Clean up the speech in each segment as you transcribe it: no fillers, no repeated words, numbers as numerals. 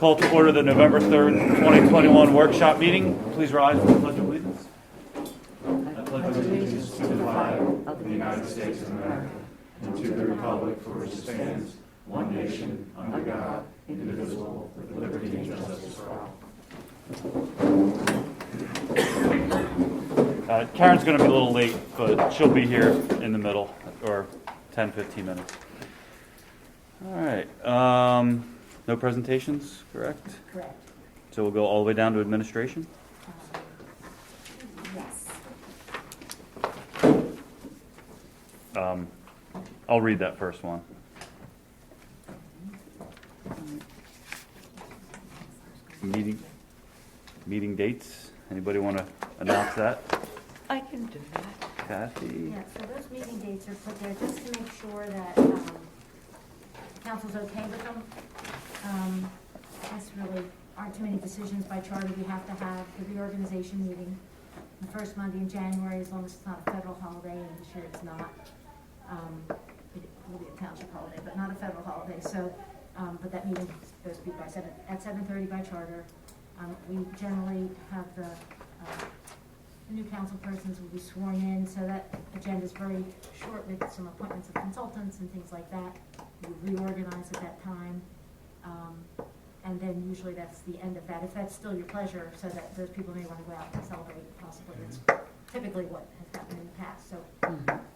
Call to order the November 3rd, 2021 workshop meeting. Please rise for the Pledge of Allegiance. I pledge allegiance to the flag of the United States of America and to the republic for which it stands, one nation, under God, indivisible, with liberty and justice for all. Karen's going to be a little late, but she'll be here in the middle, or 10-15 minutes. All right. No presentations, correct? Correct. So we'll go all the way down to administration? Yes. I'll read that first one. Meeting dates. Anybody want to announce that? I can do that. Kathy? Yeah, so those meeting dates are put there just to make sure that council's okay with them. I guess really aren't too many decisions by charter we have to have. The reorganization meeting, the first Monday in January, as long as it's not a federal holiday, and this year it's not. It will be a township holiday, but not a federal holiday. So, but that meeting is supposed to be at 7:30 by charter. We generally have the new council persons will be sworn in, so that agenda is very short with some appointments of consultants and things like that. We reorganize at that time, and then usually that's the end of that, if that's still your pleasure, so that those people may want to go out and celebrate possibly. It's typically what has happened in the past. So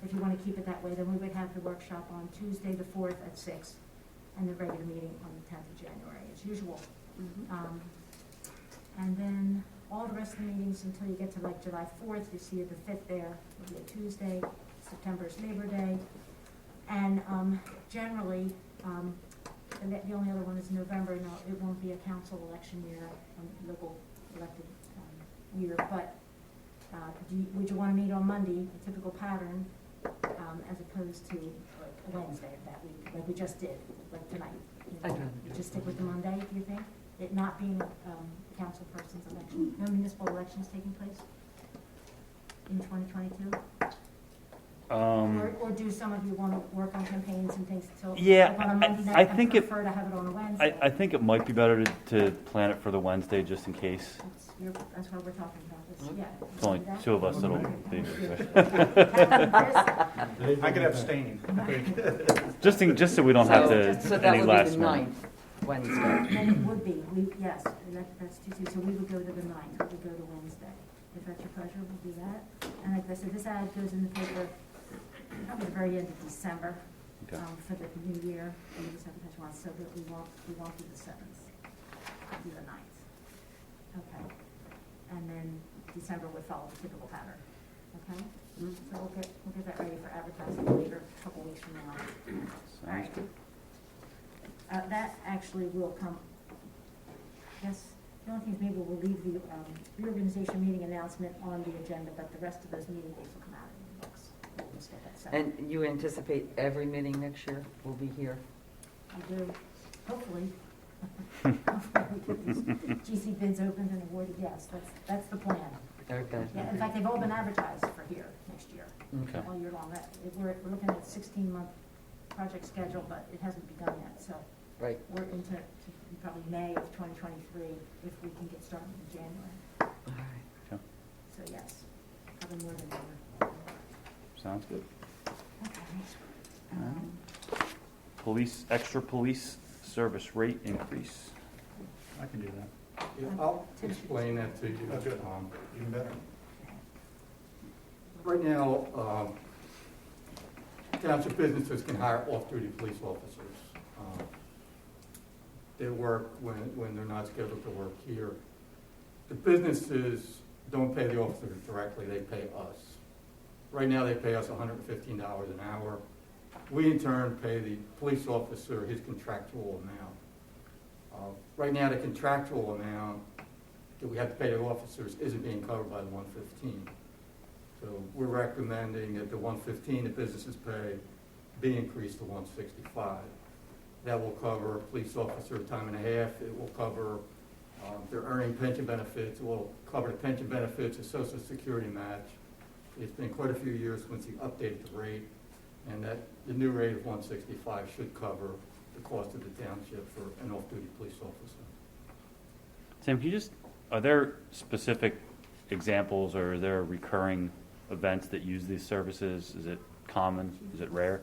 if you want to keep it that way, then we would have the workshop on Tuesday the 4th at 6, and the regular meeting on the 10th of January as usual. And then all the rest of the meetings until you get to like July 4th, you see the 5th there, will be a Tuesday. September's Labor Day. And generally, and the only other one is November. Now, it won't be a council election year, local elected year, but would you want to meet on Monday, a typical pattern, as opposed to like a Wednesday of that week, like we just did, like tonight? You know, just stick with the Monday, do you think? It not being council person's election, no municipal elections taking place in 2022? Or do some of you want to work on campaigns and things till on a Monday night? I think and prefer to have it on a Wednesday. I think it might be better to plan it for the Wednesday just in case. That's why we're talking about this. Yeah. It's only two of us that'll be here. I could abstain. just so we don't have to So that any would last be the minute. 9th, Wednesday. And it would be. Yes, that's Tuesday. So we would go to the 9th. We would go to Wednesday. If that's your pleasure, we'll do that. And like I said, this ad goes in the paper probably the very end of December. Okay. For the new year, and we just have to touch on, so that we won't do the 7th, we'll do the 9th. Okay, and then December would follow the typical pattern. Okay, so we'll get that ready for advertising later, a couple weeks from now. Sounds All right. good. That actually will come. Yes, the only thing is maybe we'll leave the reorganization meeting announcement on the agenda, but the rest of those meeting dates will come out in the books. We'll just get that set. And you anticipate every meeting next year will be here? I do, hopefully. Hopefully we get these GC bids opened and awarded, yes, that's the plan. Okay. Yeah, in fact, they've all been advertised for here next year, Okay. all year long. We're looking at a 16-month project schedule, but it hasn't begun yet, so Right. we're into probably May of 2023 if we can get started in January. All right. Okay. So yes, probably more than ever. Sounds good. Okay. Extra police service rate increase. I can do that. Yeah, I'll explain that to you. That's good. Even better. Right now, township businesses can hire off-duty police officers. They work when they're not scheduled to work here. The businesses don't pay the officers directly, they pay us. Right now, they pay us $115 an hour. We, in turn, pay the police officer his contractual amount. Right now, the contractual amount that we have to pay the officers isn't being covered by the $115. So we're recommending that the $115 that businesses pay be increased to $165. That will cover police officer time and a half. It will cover their earning pension benefits. It will cover the pension benefits, the Social Security match. It's been quite a few years since he updated the rate, and that the new rate of $165 should cover the cost of the township for an off-duty police officer. Tim, can you just, are there specific examples or are there recurring events that use these services? Is it common? Is it rare?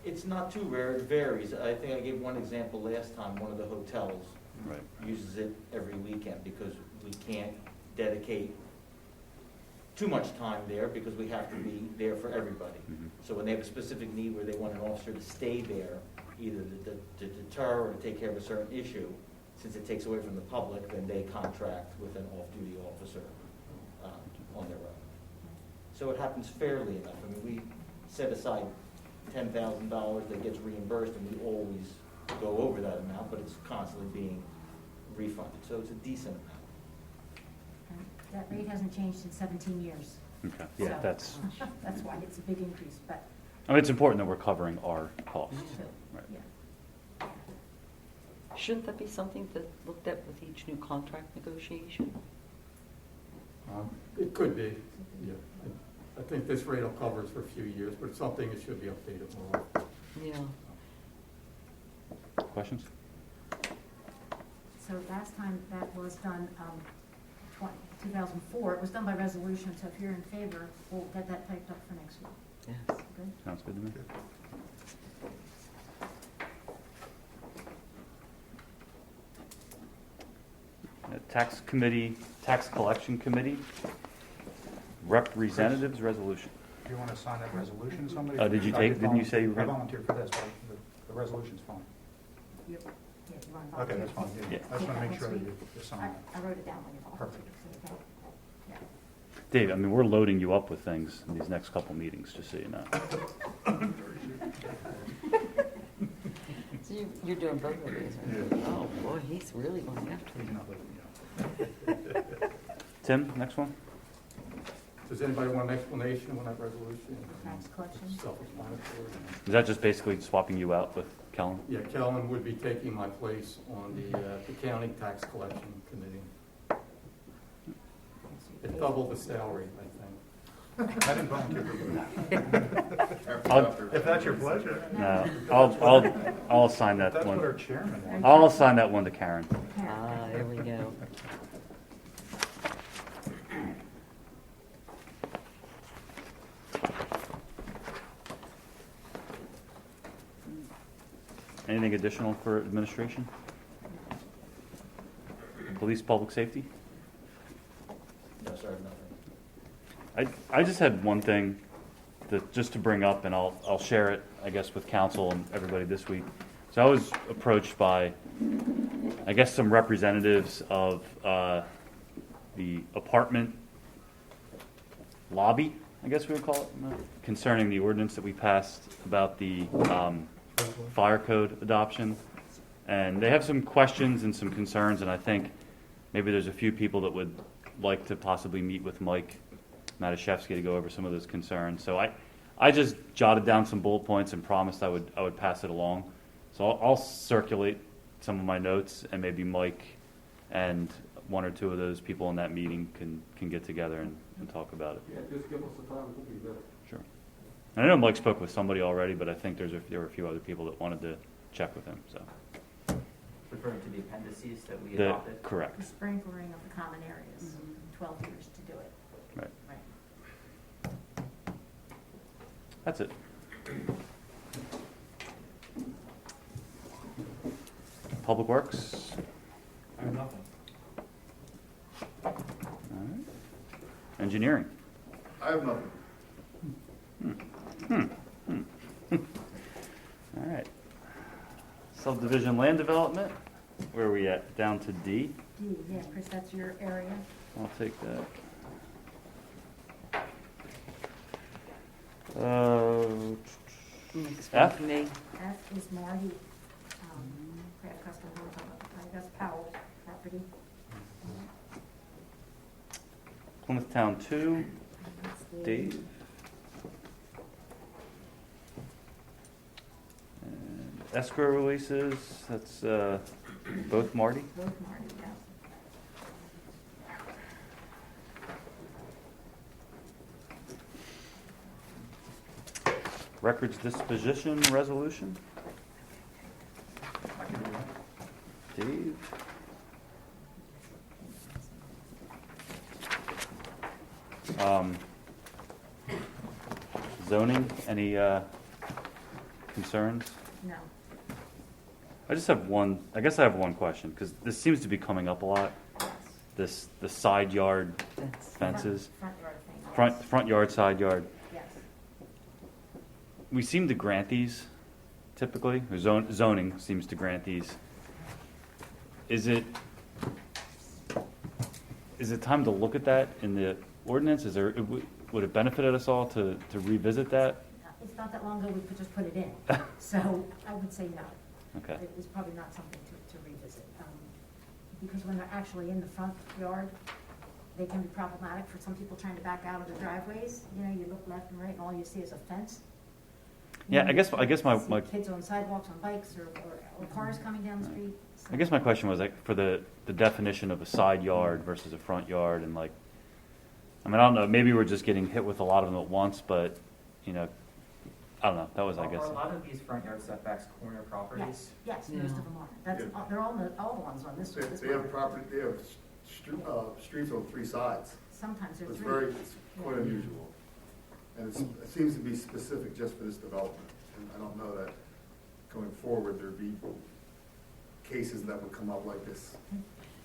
It's not too rare, it varies. I think I gave one example last time, one of the hotels Right. uses it every weekend because we can't dedicate too much time there because we have to be there for everybody. Mhm. So when they have a specific need where they want an officer to stay there, either to deter or to take care of a certain issue, since it takes away from the public, then they contract with an off-duty officer on their own. So it happens fairly enough. I mean, we set aside $10,000 that gets reimbursed, and we always go over that amount, but it's constantly being refunded, so it's a decent amount. And that rate hasn't changed in 17 years. Okay, yeah, So, that's, That's why it's a big increase, but, I mean, it's important that we're covering our costs. too, Right. yeah. Shouldn't that be something that looked at with each new contract negotiation? It could be, yeah. I think this rate will cover us for a few years, but it's something that should be updated more often. Yeah. Questions? So last time that was done, 2004, it was done by resolution, so if you're in favor, we'll get that typed up for next week. Yes. Good? Sounds good to me. Tax committee, tax collection committee, representatives resolution. Do you want to sign that resolution, somebody? Did you take- didn't you say you were I gonna- volunteered for this, but the resolution's fine. Yeah, you want to Okay, that's fine. Yeah. I just want to make sure that you sign that. I wrote it down when you called. Perfect. Okay. Yeah. Dave, I mean, we're loading you up with things in these next couple meetings, just so you know. So you're doing both of these, right? Yeah. Oh, boy, he's really going after He's it. not living, yeah. Tim, next one? Does anybody want an explanation on that resolution? Tax collection. Self-explanatory. Is that just basically swapping you out with Kellen? Yeah, Kellen would be taking my place on the county tax collection committee. It doubled the salary, I think. I didn't volunteer for that. If that's your pleasure. No, I'll assign that That's what our one. chairman wants. I'll assign that one to Karen. Ah, there we go. Anything additional for administration? Police, public safety? No, sir, nothing. I just had one thing that, just to bring up, and I'll share it, I guess, with council and everybody this week. So I was approached by, I guess, some representatives of the apartment lobby, I guess we would call it, concerning the ordinance that we passed about the fire code adoption. And they have some questions and some concerns, and I think maybe there's a few people that would like to possibly meet with Mike Matuszewski to go over some of those concerns. So I just jotted down some bullet points and promised I would pass it along. So I'll circulate some of my notes, and maybe Mike and one or two of those people in that meeting can get together and talk about it. Yeah, just give us the time, it'll be better. Sure. And I know Mike spoke with somebody already, but I think there were a few other people that wanted to check with him, so. Referring to the appendices that we The- adopted? Correct, The sprinkling of the common areas, 12 years to do it. right. Right. That's it. Public Works? I have nothing. All right. Engineering? I have nothing. All right. Subdivision land development, where are we at? Down to D? D, yeah, Chris, that's your area. I'll take that. Next F? one, me. F is Marty, Craft Custom Homes, that's Powell's property. Plymouth Town 2, That's the- Dave. And escrow releases, that's both Marty. Both Marty, yeah. Records disposition resolution, I can do that. Dave. Zoning, any concerns? No. I just have one, I guess I have one question, because this seems to be coming up a lot, the side yard fences. Front yard thing. Yes. Front yard, side yard. Yes. We seem to grant these typically, or zoning seems to grant these. Is it time to look at that in the ordinance? Would it benefit us all to revisit that? It's not that long ago we could just put it in, so I would say no. Okay. It was probably not something to revisit. Because when they're actually in the front yard, they can be problematic for some people trying to back out of the driveways. You know, you look left and right and all you see is a fence. Yeah, I guess my See kids on sidewalks, on bikes, or cars coming down the street. I guess my question was like for the definition of a side yard versus a front yard, and like, I mean, I don't know, maybe we're just getting hit with a lot of them at once, but you know, I don't know. That was, I guess. Are a lot of these front yard setbacks corner properties? Yes, most of them are. That's, Yeah. they're all the ones on this. this They have one. property, they have streets on 3 sides. Sometimes they're It's three. it's quite unusual. And it seems to be specific just for this development. And I don't know that going forward, there'd be cases that would come up like this.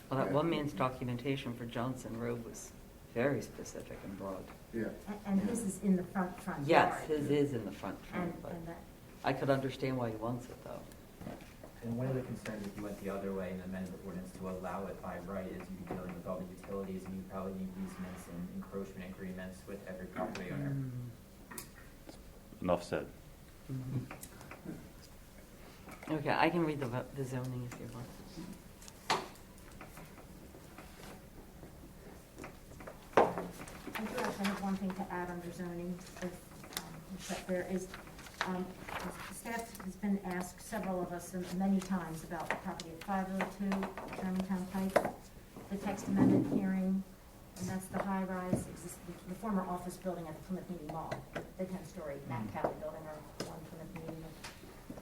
Well, that one man's documentation for Johnson Road was very specific and broad. Yeah. And his is in the front yard. Yes, his is in the front, And but that, I could understand why he wants it, though. And one of the concerns if you went the other way and amended the ordinance to allow it by right is you'd be dealing with all the utilities and you probably need easements and encroachment agreements with every property owner. Enough said. Okay, I can read the zoning if you want. I do actually have one thing to add under zoning, that there is, staff has been asked, several of us, many times about the property at 502 Germantown Pike, the text amendment hearing, and that's the high-rise, the former office building at the Plymouth Meeting Mall, the 10-story Matt Cali building, or one Plymouth Meeting,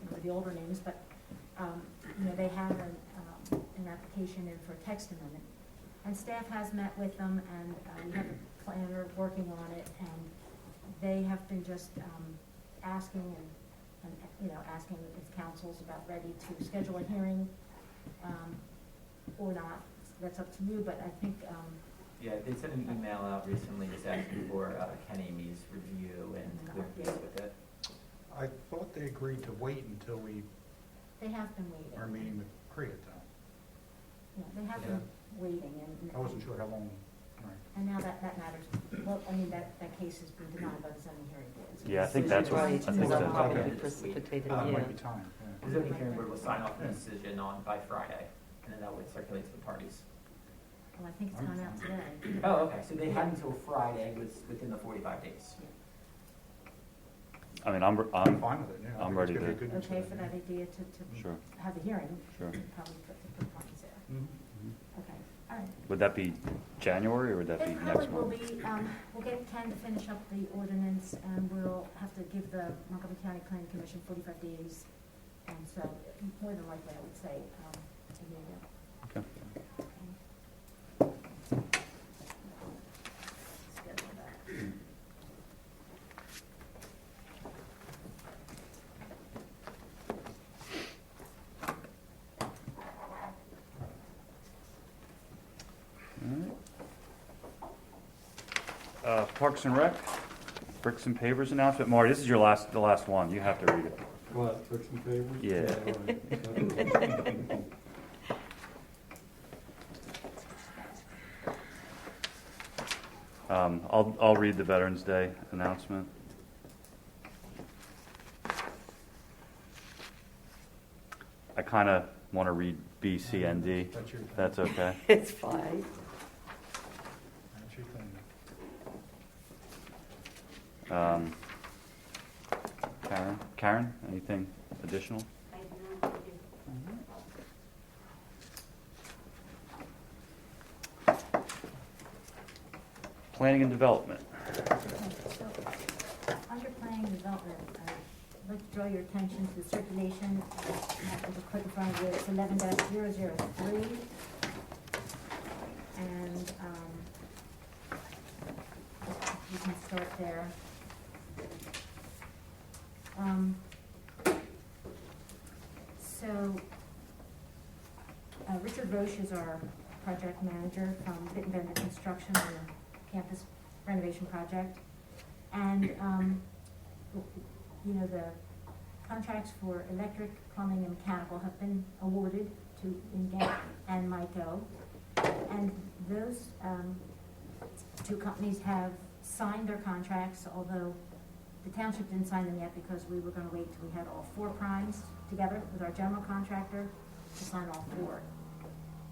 remember the older names, but, you know, they have an application in for a text amendment. And staff has met with them, and we have a planner working on it, and they have been just asking and you know, asking if council's about ready to schedule a hearing or not. That's up to you, but I think, Yeah, they sent an email out recently just asking for Ken Amy's review and clear with it. I thought they agreed to wait until they have been waiting. our meeting with Koreatown. Yeah, they have been waiting, and. I wasn't sure how long, right. And now that matters. Well, I mean, that case has been denied by the zoning hearing board. So Yeah, I think this that's is what, I right. think Because that's I'm what. probably precipitated, It might be yeah. time, The zoning hearing board will sign off on the decision by Friday, and then that would circulate to the parties. Well, I think it's gone out today. Oh, okay, so they had until Friday within the 45 days. I mean, I'm fine with it, yeah. I I'm think ready it's gonna to- be a good Okay decision. for that idea to Sure, have the hearing? sure. Probably put parties there. Mhm. Okay, all right. Would that be January or would that be It next probably will month? be, we'll get Ken to finish up the ordinance, and we'll have to give the Montgomery County Planning Commission 45 days. And so, more than likely, I would say, a year ago. Okay. Schedule that. Parks and Rec, bricks and pavers announcement. Marty, this is the last one. You have to read it. What, tricks and favors? Yeah. All right. I'll read the Veterans Day announcement. I kind of want to read B, C, and D. That's your thing. That's okay. It's fine. That's your thing. Karen, anything additional? Planning and development. Under planning and development, I'd like to draw your attention to the circulation, that was put in front of you, it's 11-003. And, we can start there. So, Richard Roche is our project manager from Bittenbender Construction on the campus renovation project. And, you know, the contracts for electric, plumbing, and mechanical have been awarded to INGAP and MICO. And those two companies have signed their contracts, although the township didn't sign them yet because we were gonna wait till we had all 4 primes together with our general contractor to sign all 4.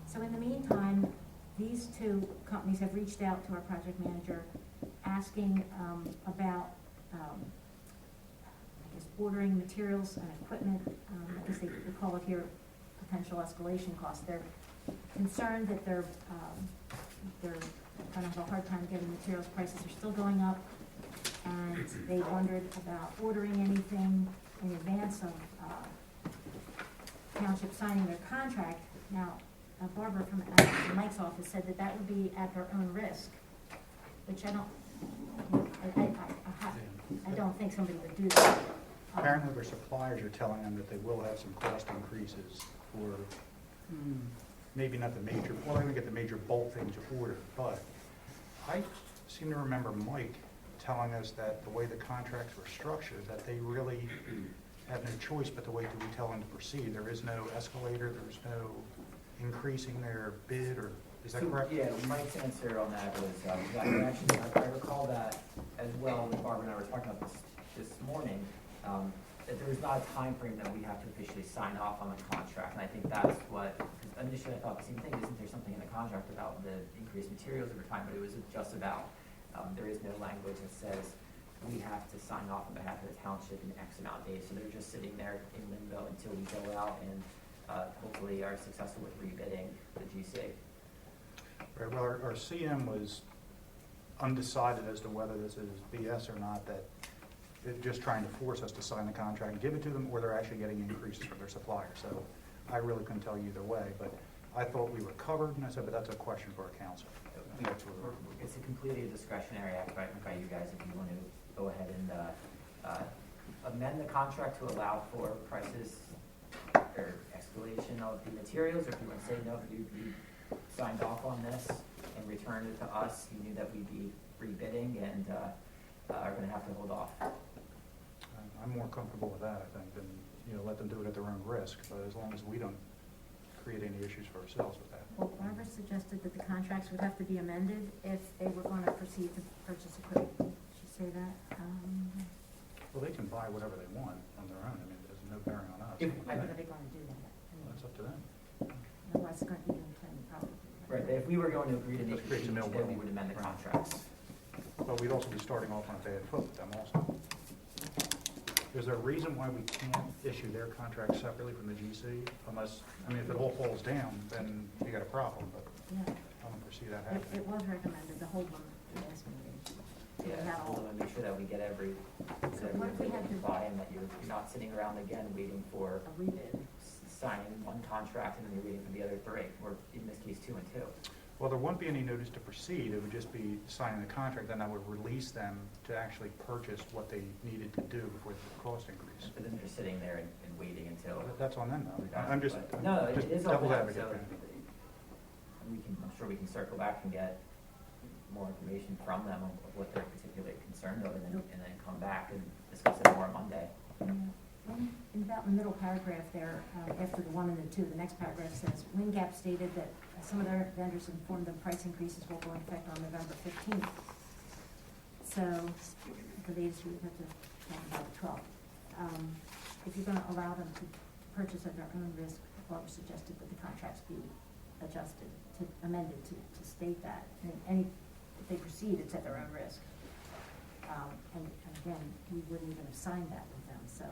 So in the meantime, these two companies have reached out to our project manager asking about, I guess, ordering materials and equipment. I guess they call it here potential escalation costs. They're concerned that they're gonna have a hard time getting materials. Prices are still going up, and they wondered about ordering anything in advance of township signing their contract. Now, Barbara from Mike's office said that that would be at their own risk, which I don't think somebody would do that. Apparently their suppliers are telling them that they will have some cost increases for maybe not the major, well, they would get the major bulk things ordered, but I seem to remember Mike telling us that the way the contracts were structured, that they really have no choice but to wait till we tell them to proceed. There is no escalator, there's no increasing their bid, or is that correct? Yeah, Mike's answer on that was, actually, I recall that as well, when Barbara and I were talking about this morning, that there is not a time frame that we have to officially sign off on the contract, and I think that's what, because initially I thought the same thing, isn't there something in the contract about the increased materials over time, but it was just about, there is no language that says we have to sign off on behalf of the township in X amount of days, so they're just sitting there in limbo until we go out and hopefully are successful with rebidding the GC. Right, well, our CM was undecided as to whether this is BS or not, that they're just trying to force us to sign the contract and give it to them, or they're actually getting increases from their supplier. So I really couldn't tell you either way, but I thought we were covered, and I said, but that's a question for our council. And that's where we're- It's a completely discretionary act by you guys if you want to go ahead and amend the contract to allow for prices or escalation of the materials, or if you want to say, no, you signed off on this and returned it to us, you knew that we'd be rebidding and are going to have to hold off. I'm more comfortable with that, I think, than, let them do it at their own risk, but as long as we don't create any issues for ourselves with that. Well, Barbara suggested that the contracts would have to be amended if they were going to proceed to purchase equipment. Did she say that? Well, they can buy whatever they want on their own. I mean, there's no bearing on us. When are they going to do that? I mean, That's up to them. otherwise, it's going to be doing planning probably. Right, but if we were going to agree to Let's make create change, some then we mill would amend the will. contracts. But we'd also be starting off on a bad foot with them also. Is there a reason why we can't issue their contract separately from the GC? Unless, if it all falls down, then you got a problem, but Yeah, I don't foresee that it happening. was recommended to hold them the last meeting. So we Yeah, had all- hold them and make sure that we get every, So what if we had to- buy and that you're not sitting around again waiting for a rebid. signing one contract and then you're waiting for the other 3, or in this case, 2 and 2. Well, there wouldn't be any notice to proceed. It would just be signing the contract, then I would release them to actually purchase what they needed to do before the cost increase. But then they're sitting there and waiting until. But that's on them though. we're done. I'm just, But no, it just is on devil's them, advocate. so I'm sure we can circle back and get more information from them on what they're particularly concerned of, and then come back and discuss it more on Monday. In about the middle paragraph there, after the 1 and the 2, the next paragraph says, WinGap stated that some of their vendors informed them price increases will go into effect on November 15th. So, the latest we would have to talk about the 12th. If you're going to allow them to purchase at their own risk, Barbara suggested that the contracts be adjusted, amended to state that. And if they proceed, it's at their own risk. And again, we wouldn't even have signed that with them, so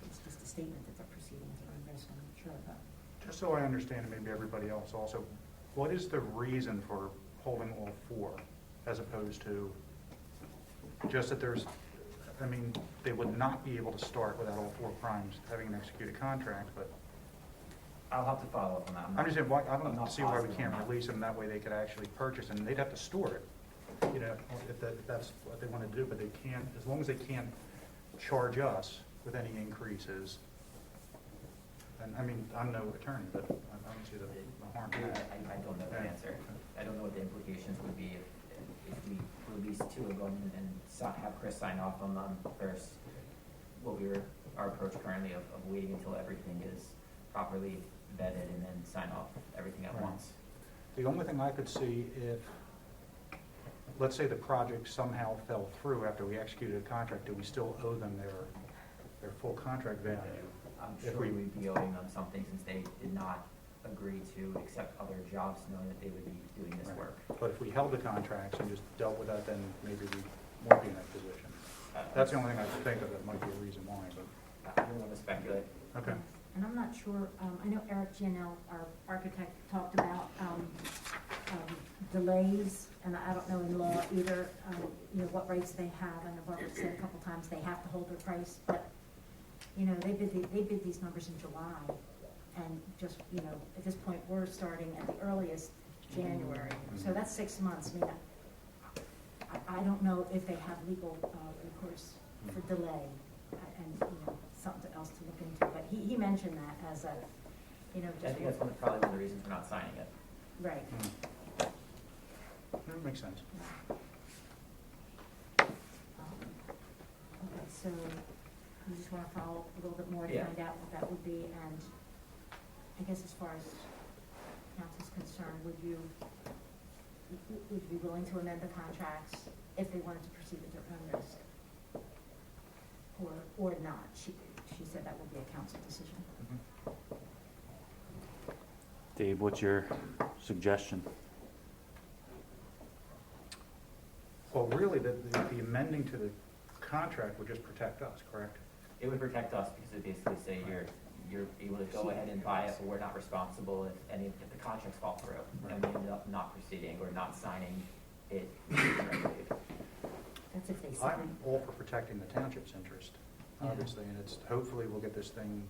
it's just a statement that they're proceeding at their own risk, I'm not sure about. Just so I understand, and maybe everybody else also, what is the reason for holding all 4 as opposed to just that there's, they would not be able to start without all 4 primes having an executed contract, but I'll have to follow up on that. I'm just saying, I I'm don't not see why we positive can't on that. release them, that way they could actually purchase, and they'd have to store it. you know, if that's what they want to do, but they can't, as long as they can't charge us with any increases. And, I mean, I'm no attorney, but I don't see the harm in that. I don't know the Yeah. answer. I don't know what the implications would be if we release two of them and have Chris sign off on them versus our approach currently of waiting until everything is properly vetted and then sign off everything at Right. once. The only thing I could see if, let's say the project somehow fell through after we executed a contract, do we still owe them their full contract value? I'm If sure we- we'd be owing them something since they did not agree to accept other jobs knowing that they would be doing this Right. work. But if we held the contracts and just dealt with that, then maybe we won't be in that position. That's the only thing I could think of that might be a reason why, but, I don't want to speculate. okay. And I'm not sure, I know Eric Gianell, our architect, talked about delays, and I don't know in law either, you know, what rights they have. I know Barbara said a couple times they have to hold their price, but, you know, they bid these numbers in July. And just, you know, at this point, we're starting at the earliest January. So that's 6 months. I mean, I don't know if they have legal recourse for delay and, you know, something else to look into. But he mentioned that as a, you know, I just. think that's probably one of the reasons for not signing it. Right. That makes sense. Okay, so you just want to follow a little bit more to Yeah. find out what that would be, and I guess as far as council's concerned, would you be willing to amend the contracts if they wanted to proceed at their own risk? Or not? She said that would be a council decision. Dave, what's your suggestion? Well, really, the amending to the contract would just protect us, correct? It would protect us because it basically say you're able to go ahead and buy it, but we're not responsible if the contracts fall through. And we ended up not proceeding or not signing it. That's if they sign. I'm all for protecting the township's interest, obviously, and it's, hopefully we'll get this thing,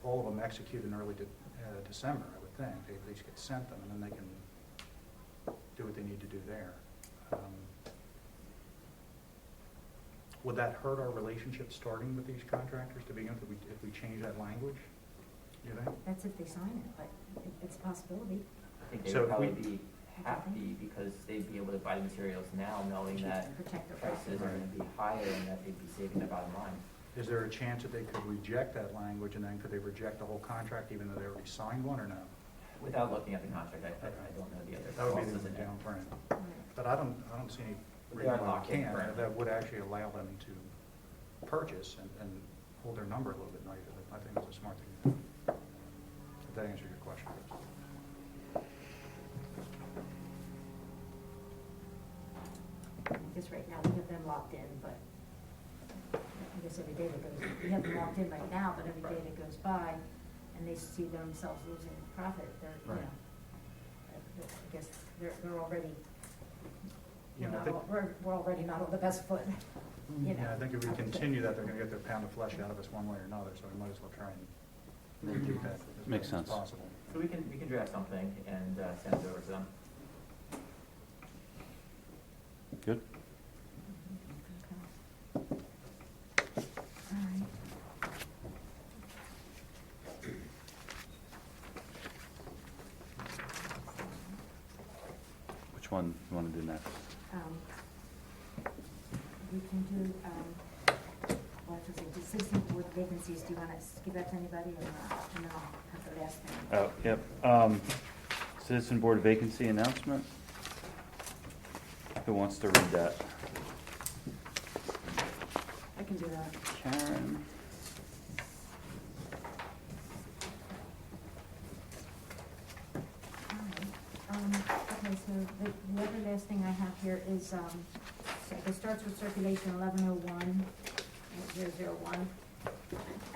all of them executed in early December, I would think. They at least get sent them, and then they can do what they need to do there. Would that hurt our relationship starting with these contractors to begin with, if we change that language? You think? That's if they sign it, but it's a possibility. I think they So would probably we- be happy because they'd be able to buy the materials now knowing that Protect their prices are going to be higher and that they'd be saving their bottom line. Is there a chance that they could reject that language, and then could they reject the whole contract even though they already signed one, or no? Without looking at the contract, I don't know the other That would be clauses the in there. down print. Right. But I don't see any They reason are why locked we in can't. currently. That would actually allow them to purchase and hold their number a little bit nicer. I think that's a smart thing to do. If that answers your question. I guess right now we have them locked in, but I guess every day that goes, we have them locked in right now, but every day that goes by and they see themselves losing profit, they're, you Right. know, I guess they're already, Yeah, I not think- all- we're already not on the best foot, you know. Yeah, I think if we would continue that, they're gonna get their pound of flesh out of us one way or another, so we might as well try and recoup that as Makes much as sense. possible. So we can draft something and send it over to them. Good? Okay. All right. Which one you want to do next? We can do, well, I should say, the citizen board vacancies, do you want to give that to anybody or not? And then I'll have the last thing. Oh, yep. Citizen board vacancy announcement. Who wants to read that? I can do that. Karen? Okay, so the other last thing I have here is, so it starts with circulation 1101, 001.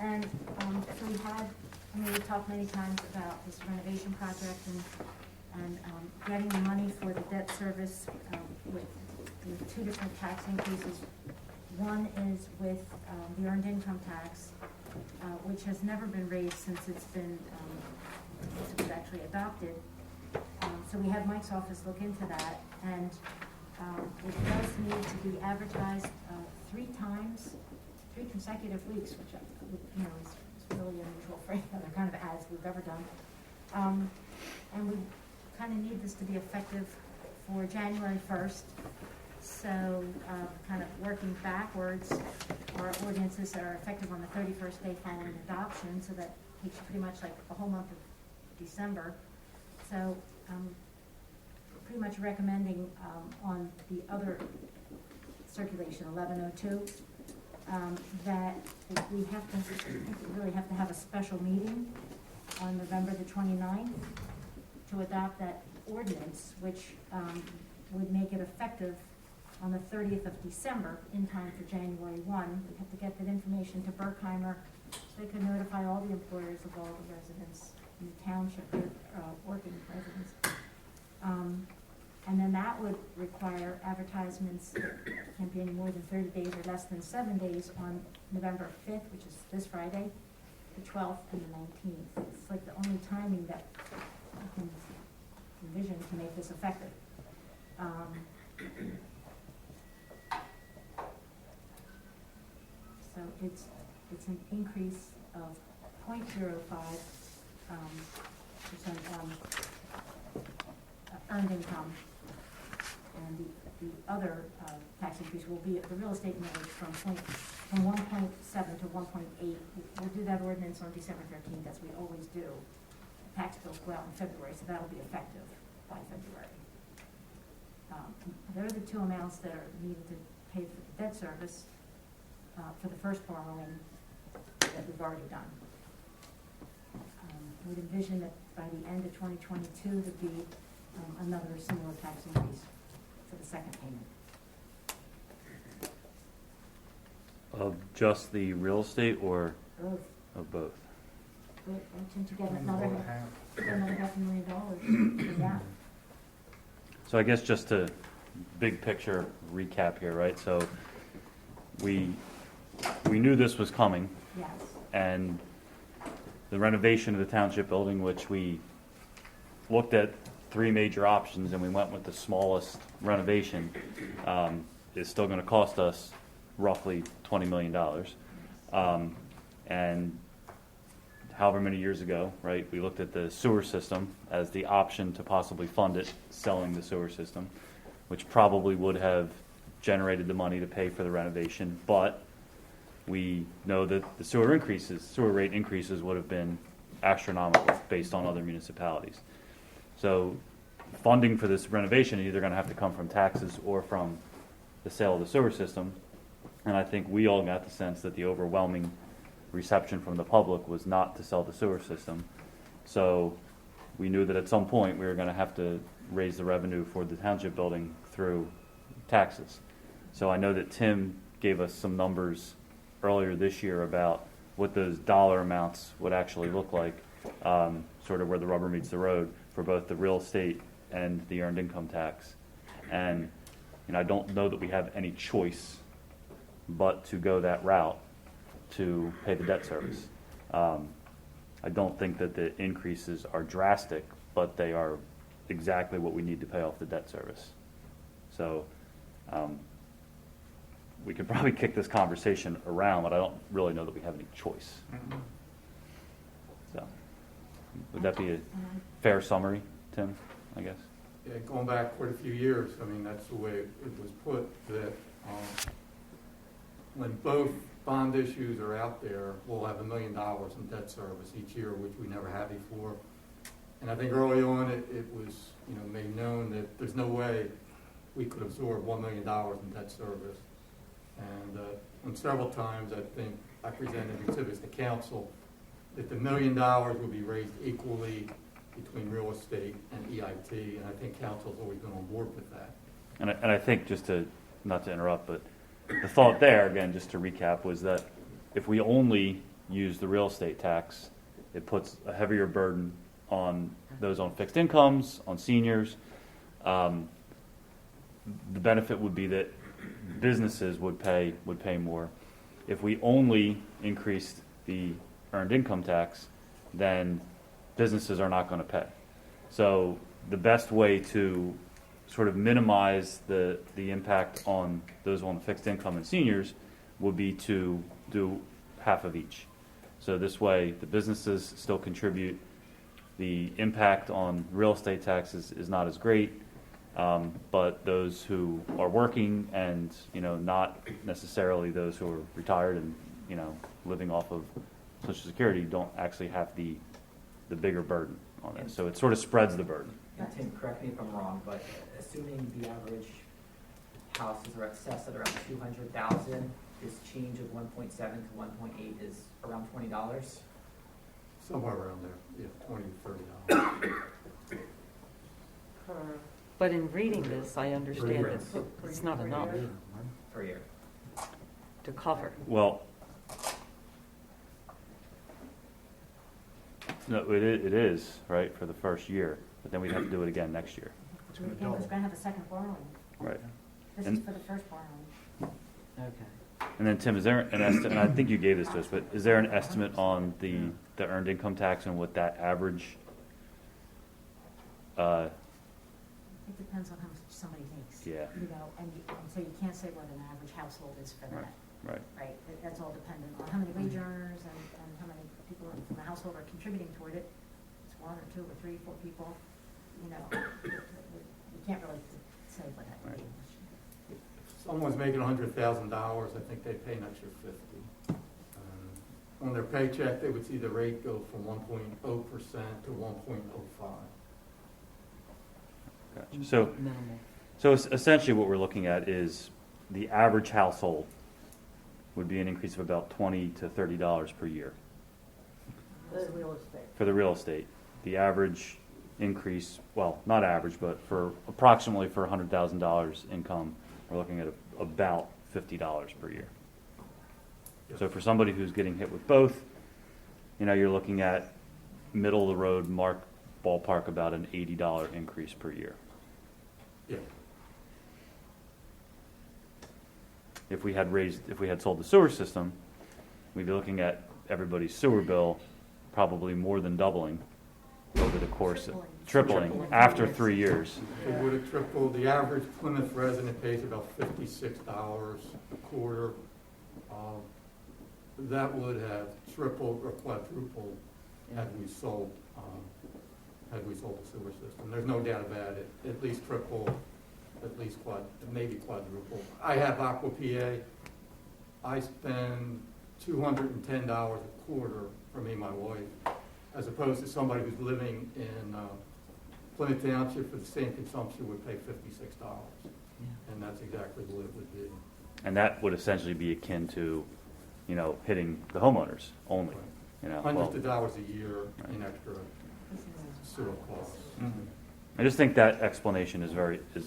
And, so we had, I mean, we talked many times about this renovation project and getting the money for the debt service, with two different tax increases. One is with, the earned income tax, which has never been raised since it's been, since it was actually adopted. So we had Mike's office look into that, and It does need to be advertised 3 times, 3 consecutive weeks, which, is really unusual for any other kind of ads we've ever done. And we kind of need this to be effective for January 1st. So, kind of working backwards, our ordinances are effective on the 31st day following adoption, so that takes you pretty much like the whole month of December. So, pretty much recommending on the other circulation, 1102, that we really have to have a special meeting on November the 29th to adopt that ordinance, which would make it effective on the 30th of December in time for January 1. We have to get that information to Berkheimer so they can notify all the employers of all the residents in the township, working residents. And then that would require advertisements that can't be any more than 30 days or less than 7 days on November 5th, which is this Friday, the 12th, and the 19th. It's like the only timing that I can envision to make this effective. So it's an increase of 0.05% on earned income. And the other tax increase will be the real estate millage from 1.7 to 1.8. We'll do that ordinance on December 13th, as we always do. The tax bills go out in February, so that'll be effective by February. There are the 2 amounts that are needed to pay for the debt service for the first borrowing that we've already done. We'd envision that by the end of 2022 there'd be another similar tax increase for the second payment. Of just the real estate or Both. of both? But I tend to get another $500,000 for that. So I guess just to big picture recap here, right? So we knew this was coming, Yes. and the renovation of the township building, which we looked at 3 major options and we went with the smallest renovation, is still going to cost us roughly $20 million. And however many years ago, right, we looked at the sewer system as the option to possibly fund it, selling the sewer system, which probably would have generated the money to pay for the renovation, but we know that the sewer rate increases would have been astronomical based on other municipalities. So funding for this renovation is either going to have to come from taxes or from the sale of the sewer system. And I think we all got the sense that the overwhelming reception from the public was not to sell the sewer system. So we knew that at some point we were going to have to raise the revenue for the township building through taxes. So I know that Tim gave us some numbers earlier this year about what those dollar amounts would actually look like, sort of where the rubber meets the road for both the real estate and the earned income tax. And I don't know that we have any choice but to go that route to pay the debt service. I don't think that the increases are drastic, but they are exactly what we need to pay off the debt service. So we could probably kick this conversation around, but I don't really know that we have any choice. So would that be a fair summary, Tim, I guess? Yeah, going back quite a few years, I mean, that's the way it was put, that when both bond issues are out there, we'll have $1 million in debt service each year, which we never had before. And I think early on it was made known that there's no way we could absorb $1 million in debt service. And on several times, I think I presented exhibits to council that the $1 million would be raised equally between real estate and EIT, and I think council's always been on board with that. And I think, just to, not to interrupt, but the thought there, again, just to recap, was that if we only use the real estate tax, it puts a heavier burden on those on fixed incomes, on seniors. The benefit would be that businesses would pay more. If we only increased the earned income tax, then businesses are not going to pay. So the best way to sort of minimize the impact on those on fixed income and seniors would be to do half of each. So this way, the businesses still contribute. The impact on real estate taxes is not as great, but those who are working and, not necessarily those who are retired and, living off of Social Security don't actually have the bigger burden on this. So it sort of spreads the burden. And Tim, correct me if I'm wrong, but assuming the average houses are assessed at around 200,000, this change of 1.7 to 1.8 is around $20? Somewhere around there, yeah, $20, $30. But in reading this, I understand that it's not enough Per year. to cover. Well, no, it is, right, for the first year, but then we'd have to do it again next year. It's gonna Again, we're double. gonna have a second borrowing. Right. This And- is for the first borrowing. Okay. And then, Tim, is there an estimate, and I think you gave this to us, but is there an estimate on the earned income tax and what that average, It depends on how much somebody makes. Yeah. And so you can't say what an average household is for Right. that, right, right? That's all dependent on how many wage earners and how many people from the household are contributing toward it. It's one or two or three, four people, you can't really say what that would be. If someone's making $100,000, I think they pay an extra $50. On their paycheck, they would see the rate go from 1.0% to 1.05. gotcha. So, Minimal. essentially what we're looking at is the average household would be an increase of about $20 to $30 per year. The real estate. For the real estate, the average increase, well, not average, but for approximately for $100,000 income, we're looking at about $50 per year. So for somebody who's getting hit with both, you're looking at middle of the road ballpark about an $80 increase per year. Yeah. If we had sold the sewer system, we'd be looking at everybody's sewer bill probably more than doubling over the course of tripling after 3 years. It would have tripled. The average Plymouth resident pays about $56 a quarter. That would have tripled or quadrupled had we sold the sewer system. There's no doubt about it. At least triple, maybe quadruple. I have Aqua PA. I spend $210 a quarter for me and my wife, as opposed to somebody who's living in Plymouth Township for the same consumption would pay $56. And that's exactly what it would be. And that would essentially be akin to, hitting the homeowners only. Hundreds of dollars a year in extra sewer costs. I just think that explanation is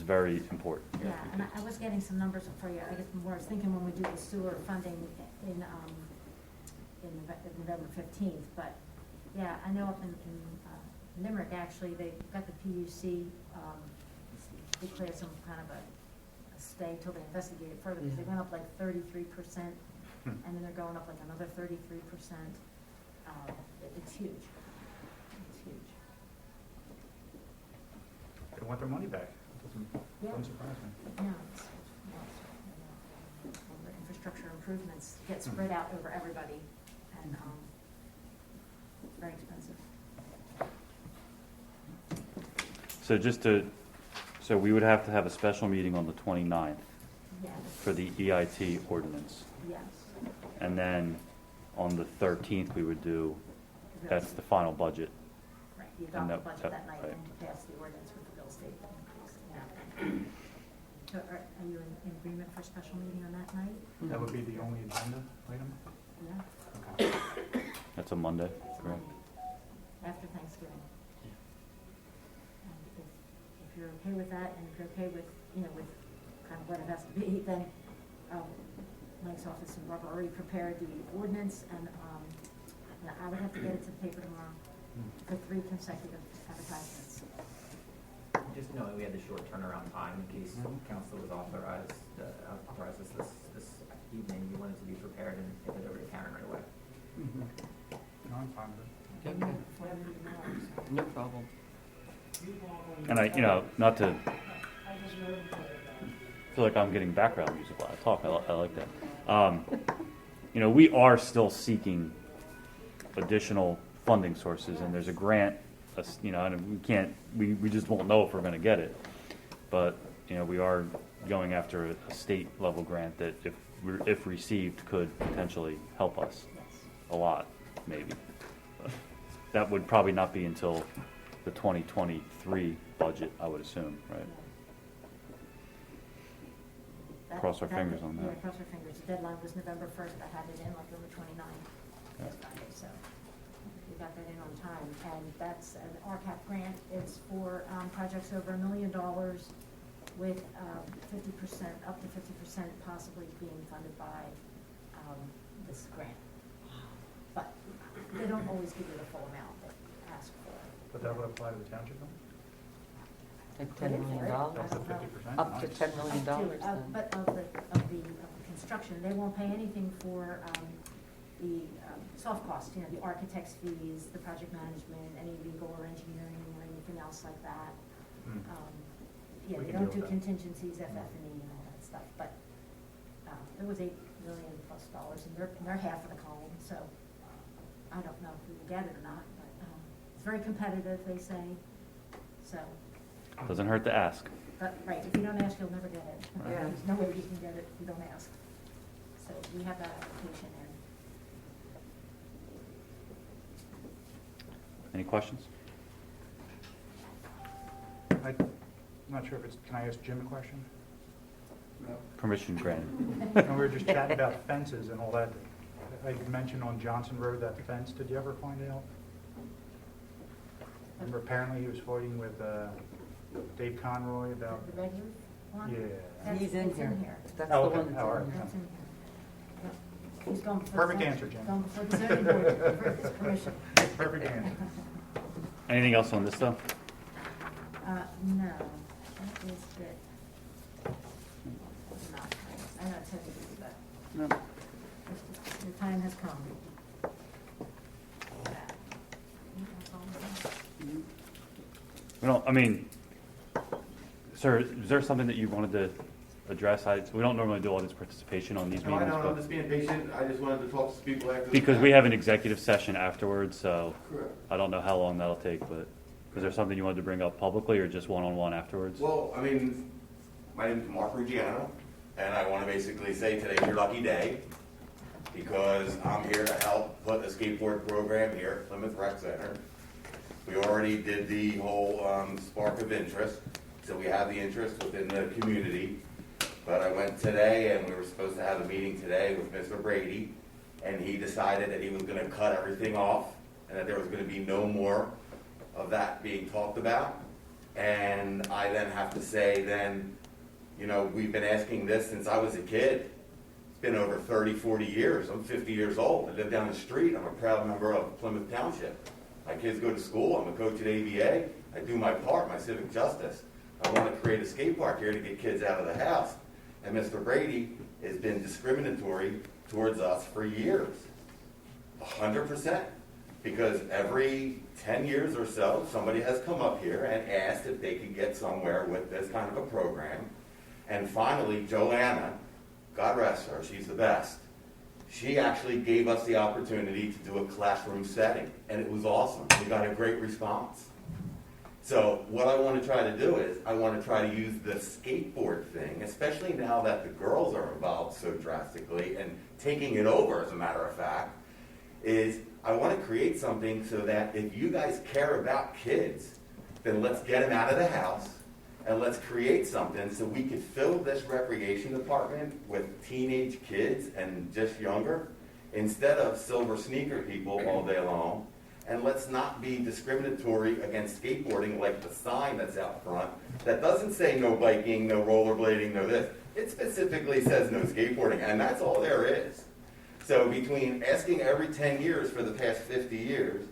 very important. here. Yeah, and I was getting some numbers for you. I was thinking when we do the sewer funding in November 15th, but yeah, I know up in Limerick, actually, they got the PUC declared some kind of a stay till they investigate it further, because they went up like 33%, and then they're going up like another 33%. It's huge. It's huge. They want their money back. Yeah. Doesn't surprise me. No, it's, the infrastructure improvements get spread out over everybody, and it's very expensive. So we would have to have a special meeting on the 29th Yes. for the EIT ordinance. Yes. And then on the 13th, we would do, that's the final budget. Right, you adopt the No, budget that night right. and you pass the ordinance with the real estate increase. Yeah. So are you in agreement for a special meeting on that night? That would be the only agenda item? Yeah. Okay. That's a Monday, It's correct? after Thanksgiving. And if you're okay with that, and if you're okay with, with kind of what it has to be, then Mike's office and Barbara already prepared the ordinance, and I would have to get it to the paper tomorrow for 3 consecutive advertisements. Just knowing we had the short turnaround time in case council was authorized us this evening, you wanted to be prepared and get it over to Karen right away. No, I'm fine with it. Okay. Whatever you know, so. No problem. And not to feel like I'm getting background music while I talk. I like that. You know, we are still seeking additional funding sources, and there's a grant, you know, and we just won't know if we're going to get it. But, you know, we are going after a state level grant that if received could potentially help us a lot, maybe. But that would probably not be until the 2023 budget, I would assume, right? Cross our fingers on that. Yeah, cross our fingers. The deadline was November 1st. I had it in like over 29th last Friday, so we got that in on time. And that's an RCAP grant. It's for projects over $1 million with 50%, up to 50% possibly being funded by this grant. But they don't always give you the full amount that you ask for. But that would apply to the township, though? Like $10 million? Up to 50%? Up to Nice. $10 million Up to, then. but of the construction, they won't pay anything for the soft costs, you know, the architect's fees, the project management, any legal or engineering or anything else like that. Hmm. Yeah, We they can don't deal do with that. contingencies, FF&E and all that stuff, but it was $8 million plus, and they're half of the column, so I don't know if we will get it or not, but it's very competitive, they say, so. Doesn't hurt to ask. But, right, if you don't ask, you'll never get it. Yeah. There's no way you can get it if you don't ask. So we have that application in. Any questions? I'm not sure if it's, can I ask Jim a question? Permission granted. And we were just chatting about fences and all that. I mentioned on Johnson Road, that fence, did you ever find out? Remember apparently he was fighting with Dave Conroy about, The red roof one? yeah. That's- He's in it's here. That's the Oh, okay. one that's Oh, all in right. here. That's in here. Yep. He's going before. Perfect the- answer, Jim. Going before the zoning board for his permission. Perfect answer. Anything else on this though? No, that is it. No, I know it's heavy, but No. the time has come. That's all I have. We don't, I mean, sir, is there something that you wanted to address? We don't normally do audience participation on these No, I meetings, know, I'm but just being patient, I just wanted to talk to people after. because we have an executive session afterwards, so Correct. I don't know how long that'll take, but is there something you wanted to bring up publicly or just one-on-one afterwards? Well, I mean, my name is Mark Ruggiano, and I want to basically say today's your lucky day, because I'm here to help put a skateboard program here at Plymouth Rec Center. We already did the whole spark of interest, so we have the interest within the community. But I went today, and we were supposed to have a meeting today with Mr. Brady, and he decided that he was going to cut everything off, and that there was going to be no more of that being talked about. And I then have to say then, you know, we've been asking this since I was a kid. It's been over 30, 40 years. I'm 50 years old. I live down the street. I'm a proud member of Plymouth Township. My kids go to school. I'm a coach at ABA. I do my part, my civic justice. I want to create a skate park here to get kids out of the house. And Mr. Brady has been discriminatory towards us for years. 100%. Because every 10 years or so, somebody has come up here and asked if they could get somewhere with this kind of a program. And finally, Joanna, God rest her, she's the best. She actually gave us the opportunity to do a classroom setting, and it was awesome. We got a great response. So what I want to try to do is, I want to try to use the skateboard thing, especially now that the girls are involved so drastically and taking it over, as a matter of fact, is I want to create something so that if you guys care about kids, then let's get them out of the house and let's create something so we could fill this recreation department with teenage kids and just younger instead of silver sneaker people all day long. And let's not be discriminatory against skateboarding like the sign that's out front that doesn't say no biking, no rollerblading, no this. It specifically says no skateboarding, and that's all there is. So between asking every 10 years for the past 50 years,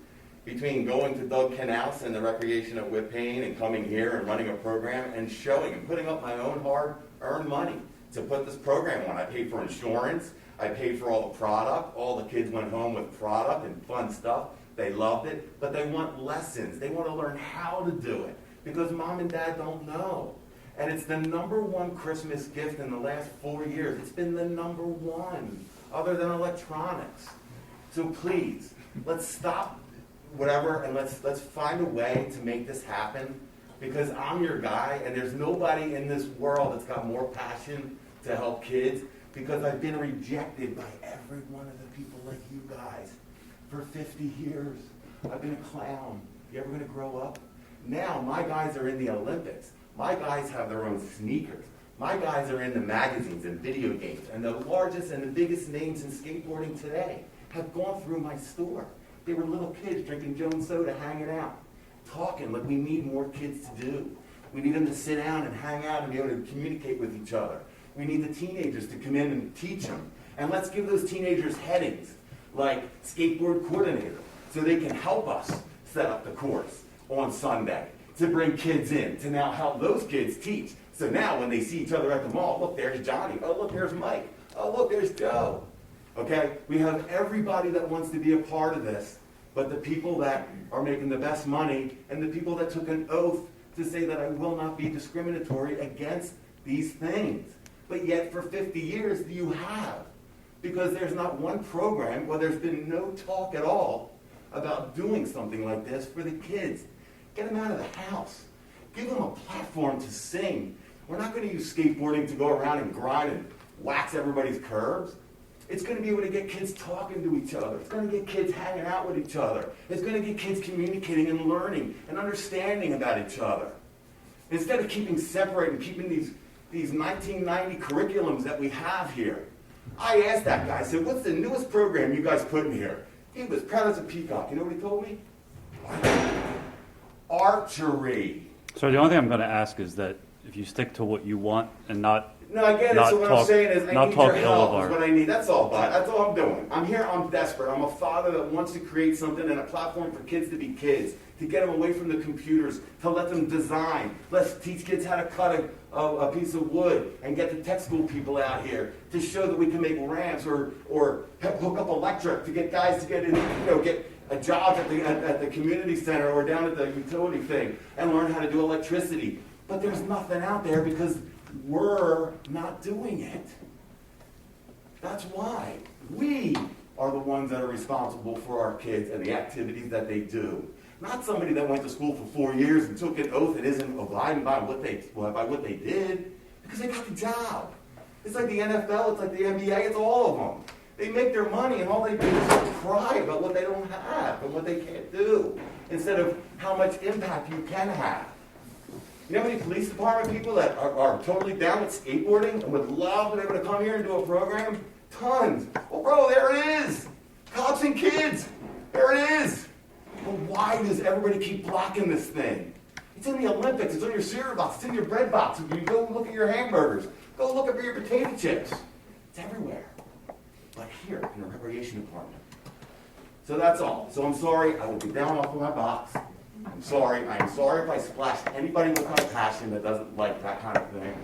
between going to Doug Knaus and the recreation at Whippane and coming here and running a program and showing and putting up my own hard-earned money to put this program on. I paid for insurance. I paid for all the product. All the kids went home with product and fun stuff. They loved it, but they want lessons. They want to learn how to do it because mom and dad don't know. And it's the #1 Christmas gift in the last 4 years. It's been the #1, other than electronics. So please, let's stop whatever and let's find a way to make this happen, because I'm your guy and there's nobody in this world that's got more passion to help kids, because I've been rejected by every one of the people like you guys for 50 years. I've been a clown. You ever gonna grow up? Now my guys are in the Olympics. My guys have their own sneakers. My guys are in the magazines and video games, and the largest and the biggest names in skateboarding today have gone through my store. They were little kids drinking Jones soda, hanging out, talking like we need more kids to do. We need them to sit down and hang out and be able to communicate with each other. We need the teenagers to come in and teach them. And let's give those teenagers headings like skateboard coordinator, so they can help us set up the course on Sunday to bring kids in, to now help those kids teach. So now when they see each other at the mall, look, there's Johnny. Oh, look, there's Mike. Oh, look, there's Joe. Okay? We have everybody that wants to be a part of this, but the people that are making the best money and the people that took an oath to say that I will not be discriminatory against these things. But yet for 50 years you have. Because there's not one program, well, there's been no talk at all about doing something like this for the kids. Get them out of the house. Give them a platform to sing. We're not going to use skateboarding to go around and grind and wax everybody's curves. It's going to be able to get kids talking to each other. It's going to get kids hanging out with each other. It's going to get kids communicating and learning and understanding about each other. Instead of keeping separate and keeping these 1990 curriculums that we have here. I asked that guy, I said, what's the newest program you guys put in here? He was proud as a peacock. You know what he told me? Archery. So the only thing I'm going to ask is that if you stick to what you want and not No, I get it. not So what talk- I'm saying is I not need talk your ill of help our- is what I need. That's all, bud. That's all I'm doing. I'm here. I'm desperate. I'm a father that wants to create something and a platform for kids to be kids, to get them away from the computers, to let them design. Let's teach kids how to cut a piece of wood and get the tech school people out here to show that we can make ramps or hook up electric to get guys to get in, get a job at the community center or down at the utility thing and learn how to do electricity. But there's nothing out there because we're not doing it. That's why. We are the ones that are responsible for our kids and the activities that they do. Not somebody that went to school for 4 years and took an oath and isn't abiding by what they did, because they got the job. It's like the NFL, it's like the NBA, it's all of them. They make their money and all they do is cry about what they don't have and what they can't do, instead of how much impact you can have. You know how many police department people that are totally down with skateboarding and would love to be able to come here and do a program? Tons. Well, bro, there it is. Cops and kids. There it is. But why does everybody keep blocking this thing? It's in the Olympics. It's on your cereal box. It's in your bread box. You go look at your hamburgers. Go look at your potato chips. It's everywhere. But here, in the recreation department. So that's all. So I'm sorry. I will be down off of my box. I'm sorry. I'm sorry if I splashed anybody with my passion that doesn't like that kind of thing.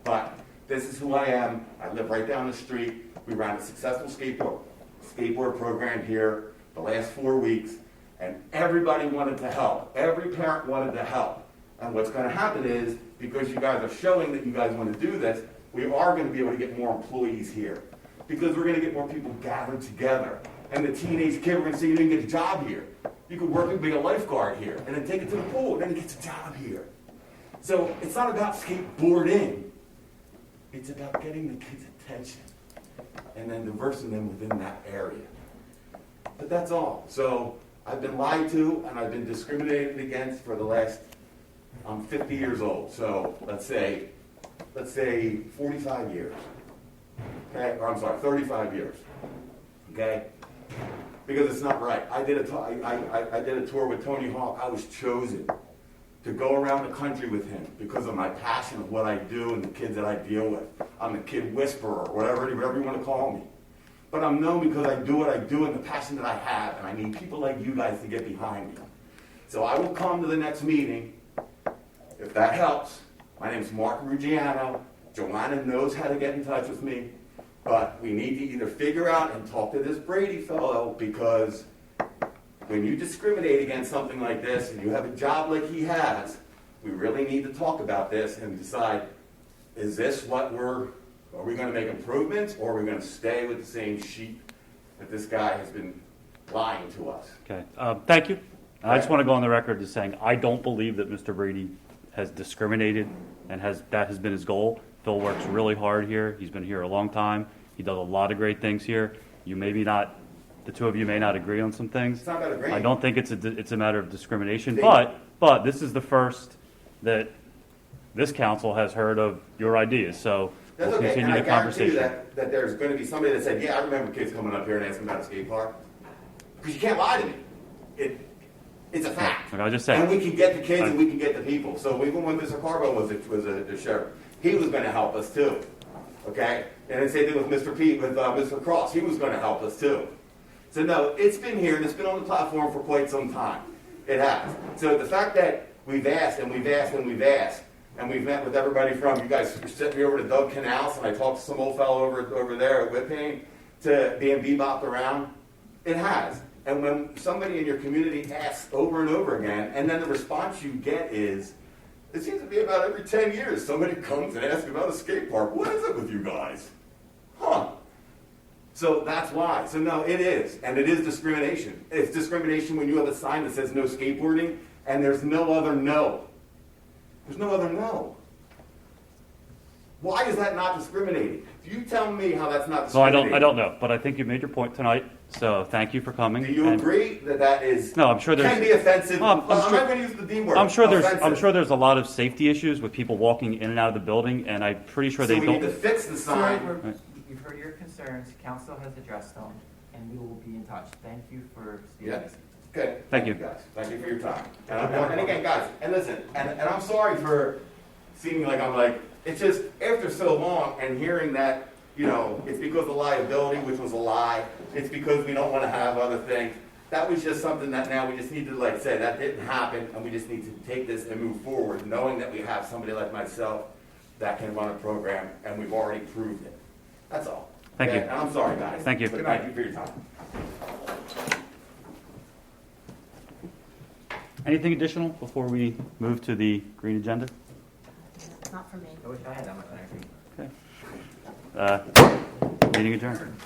But this is who I am. I live right down the street. We ran a successful skateboard program here the last 4 weeks, and everybody wanted to help. Every parent wanted to help. And what's going to happen is, because you guys are showing that you guys want to do this, we are going to be able to get more employees here. Because we're going to get more people gathered together. And the teenage kid, we're going to say, you didn't get a job here. You could work and be a lifeguard here, and then take it to the pool, and then he gets a job here. So it's not about skateboarding. It's about getting the kids' attention and then diversing them within that area. But that's all. So I've been lied to, and I've been discriminated against for the last, I'm 50 years old. So let's say 45 years. Okay, or I'm sorry, 35 years. Okay? Because it's not right. I did a tour with Tony Hawk. I was chosen to go around the country with him because of my passion of what I do and the kids that I deal with. I'm the kid whisperer, whatever you want to call me. But I'm known because I do what I do and the passion that I have, and I need people like you guys to get behind me. So I will come to the next meeting, if that helps. My name is Mark Ruggiano. Joanna knows how to get in touch with me. But we need to either figure out and talk to this Brady fellow, because when you discriminate against something like this and you have a job like he has, we really need to talk about this and decide, is this what are we gonna make improvements, or are we gonna stay with the same sheet that this guy has been lying to us? Okay, thank you. I just want to go on the record as saying, I don't believe that Mr. Brady has discriminated and that has been his goal. Phil works really hard here. He's been here a long time. He does a lot of great things here. You maybe not, the two of you may not agree on some things. It's not about agreeing. I don't think it's a matter of discrimination, They- but this is the first that this council has heard of your ideas, so That's we'll okay, and continue I the guarantee you conversation. that there's gonna be somebody that said, yeah, I remember kids coming up here and asking about a skate park. Because you can't lie to me. It's a fact. Like I just said. And we can get the kids and we can get the people. So even when Mr. Carbo was a sheriff, he was gonna help us too, okay? And the same thing with Mr. Pete, with Mr. Cross, he was gonna help us too. So no, it's been here and it's been on the platform for quite some time. It has. So the fact that we've asked and we've asked and we've asked, and we've met with everybody from, you guys sent me over to Doug Canals, and I talked to some old fellow over there at Whippane, to being bebopped around. It has. And when somebody in your community asks over and over again, and then the response you get is, it seems to be about every 10 years, somebody comes and asks about a skate park. What is it with you guys? Huh. So that's why. So no, it is. And it is discrimination. It's discrimination when you have a sign that says no skateboarding, and there's no other no. There's no other no. Why is that not discriminating? You tell me how that's not So I discriminating. don't know, but I think you made your point tonight, so thank you for coming. Do you and- agree that that is, No, I'm sure there's. can be offensive? Well, I'm not going to use the D word. I'm sure Offensive. there's a lot of safety issues with people walking in and out of the building, and I'm pretty sure So they we need to don't. fix the So sign. we're- you've heard your concerns, council has addressed them, and we will be in touch. Thank you for speaking. Yeah. Good. Thank you. guys. Thank you for your time. And again, guys, and listen, and I'm sorry for seeming like I'm like, it's just after so long and hearing that, you know, it's because of liability, which was a lie. It's because we don't want to have other things. That was just something that now we just need to like say that didn't happen, and we just need to take this and move forward, knowing that we have somebody like myself that can run a program, and we've already proved it. That's all. Thank Okay? you. And I'm sorry, guys. Thank you. But thank you for your time. Anything additional before we move to the green agenda? Not for me. I wish I had that much energy. Okay. Meeting adjourned.